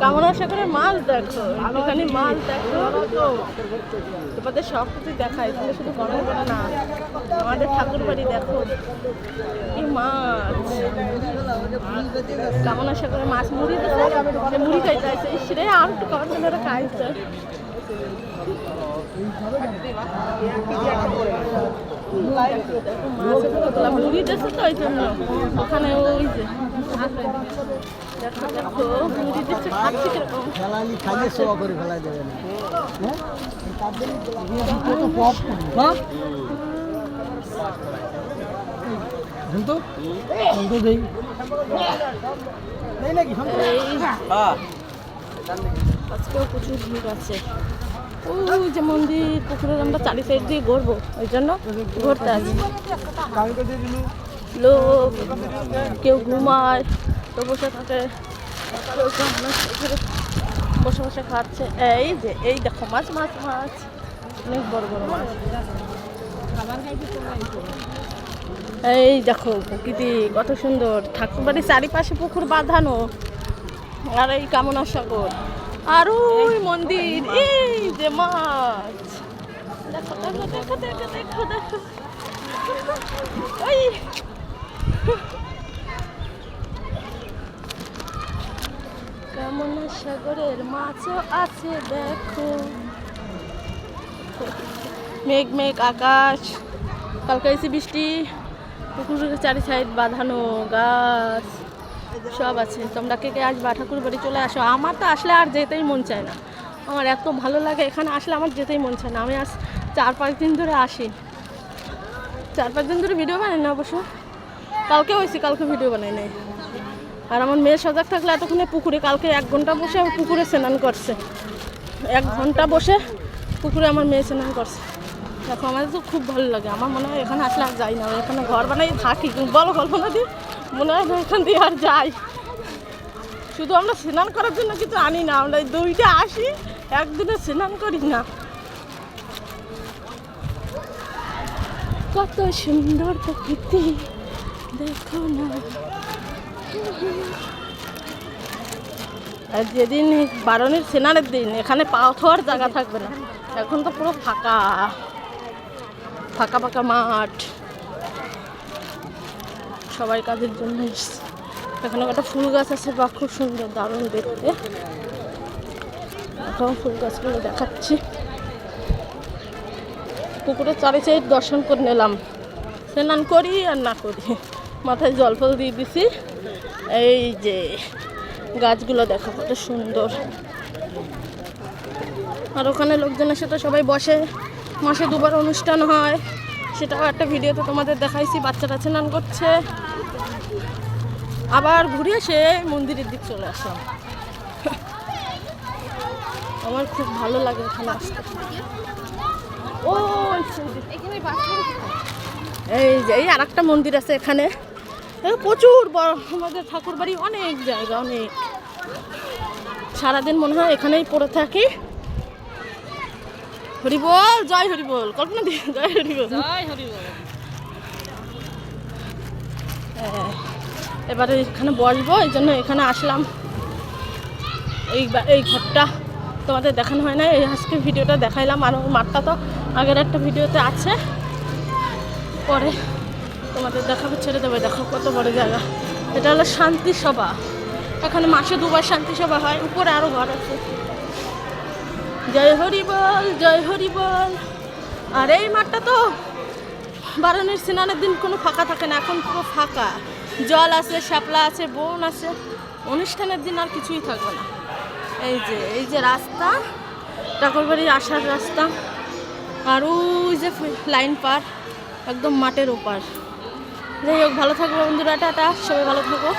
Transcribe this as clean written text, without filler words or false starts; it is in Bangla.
কামনা সাগরের মাছ দেখো, একটুখানি মাছ দেখো, তোমাদের সব কিছু দেখায়, তাহলে শুধু গরম করে না। আমাদের ঠাকুর বাড়ি দেখো কি মাছ, কামনা সাগরের মাছ মুড়ি দিচ্ছে, মুড়ি খাইতে আছে ইসরে আর একটু খাবার জন্য ওরা খাইছে। মুড়ি দিচ্ছে তো ওই জন্য ওখানে ওই যে দেখো দেখো মুড়ি দিচ্ছে, খাচ্ছি কিরকম আজকেও প্রচুর ভিড় আছে। ওই যে মন্দির পুকুরের আমরা চারি সাইড দিয়ে ঘুরবো, ওই জন্য ঘুরতে আসি। লোক কেউ ঘুমায় তো বসে থাকে, কেউ বসে বসে খাচ্ছে। এই যে এই দেখো মাছ মাছ মাছ, অনেক বড় বড় মাছ। এই দেখো প্রকৃতি কত সুন্দর, ঠাকুর বাড়ির চারিপাশে পুকুর বাঁধানো, আর এই কামনা সাগর, আর ওই মন্দির, এই যে মাছ দেখো দেখো দেখো দেখো দেখো দেখো ওই কামনা সাগরের মাছও আছে দেখো। মেঘ মেঘ আকাশ, কালকে এসে বৃষ্টি, পুকুরের চারি সাইড বাঁধানো গাছ সব আছে। তোমরা কে কে আসবা ঠাকুর বাড়ি চলে আসো। আমার তো আসলে আর যেতেই মন চায় না, আমার এত ভালো লাগে এখানে আসলে, আমার যেতেই মন চায় না। আমি আজ 4-5 দিন ধরে আসি, 4-5 দিন ধরে ভিডিও বানাই না অবশ্য, কালকে হয়েছি, কালকে ভিডিও বানাই নাই। আর আমার মেয়ে সজাগ থাকলে এতক্ষণে পুকুরে, কালকে 1 ঘন্টা বসে পুকুরে স্নান করছে, 1 ঘন্টা বসে পুকুরে আমার মেয়ে স্নান করছে। দেখো আমাদের তো খুব ভালো লাগে, আমার মনে হয় এখানে আসলে আর যাই না, এখানে ঘর বানাই থাকি, বলো কল্পনা দিই, মনে হয় এখান দিয়ে আর যাই। শুধু আমরা স্নান করার জন্য কিছু আনি না, আমরা 2টা আসি, একদিনে স্নান করি না। কত সুন্দর প্রকৃতি দেখো না। আর যেদিন বারণের স্নানের দিন, এখানে পা ওঠার জায়গা থাকবে না, এখন তো পুরো ফাঁকা ফাঁকা ফাঁকা মাঠ, সবাই কাজের জন্য এসছে। এখানে একটা ফুল গাছ আছে, বা খুব সুন্দর, দারুণ দেখতে। এখন ফুল গাছগুলো দেখাচ্ছি। পুকুরের চারি সাইড দর্শন করে নিলাম, স্নান করি আর না করি, মাথায় জল ফল দিয়ে দিছি। এই যে গাছগুলো দেখো কত সুন্দর। আর ওখানে লোকজনের সাথে সবাই বসে, মাসে 2বার অনুষ্ঠান হয়, সেটাও একটা ভিডিওতে তোমাদের দেখাইছি। বাচ্চারা স্নান করছে, আবার ঘুরে এসে মন্দিরের দিক চলে আসলাম। আমার খুব ভালো লাগে এখানে আসতে। ও এই যে এই আর একটা মন্দির আছে এখানে, প্রচুর বড় আমাদের ঠাকুর বাড়ি, অনেক জায়গা, অনেক। সারাদিন মনে হয় এখানেই পড়ে থাকি। হরিবল, জয় হরিবল, কল্পনা দি, জয় হরিবল, জয় হরিবল। এবারে এখানে বসবো, এই জন্য এখানে আসলাম। এই ঘরটা তোমাদের দেখানো হয় না, এই আজকে ভিডিওটা দেখাইলাম। আর মাঠটা তো আগের একটা ভিডিওতে আছে, পরে তোমাদের দেখাবো, ছেড়ে দেবে। দেখো কত বড় জায়গা। এটা হলো শান্তি সভা, এখানে মাসে 2বার শান্তি সভা হয়, উপরে আরও ঘর আছে। জয় হরিবল, জয় হরিবল। আর এই মাঠটা তো বারণের স্নানের দিন কোনো ফাঁকা থাকে না, এখন পুরো ফাঁকা, জল আছে, শ্যাপলা আছে, বন আছে, অনুষ্ঠানের দিন আর কিছুই থাকবে না। এই যে রাস্তা, ঠাকুরবাড়ি আসার রাস্তা, আর ওই যে লাইন পার, একদম মাঠের ওপার। যাই হোক, ভালো থাকবো বন্ধুরা, টাটা, সবাই ভালো থাকো।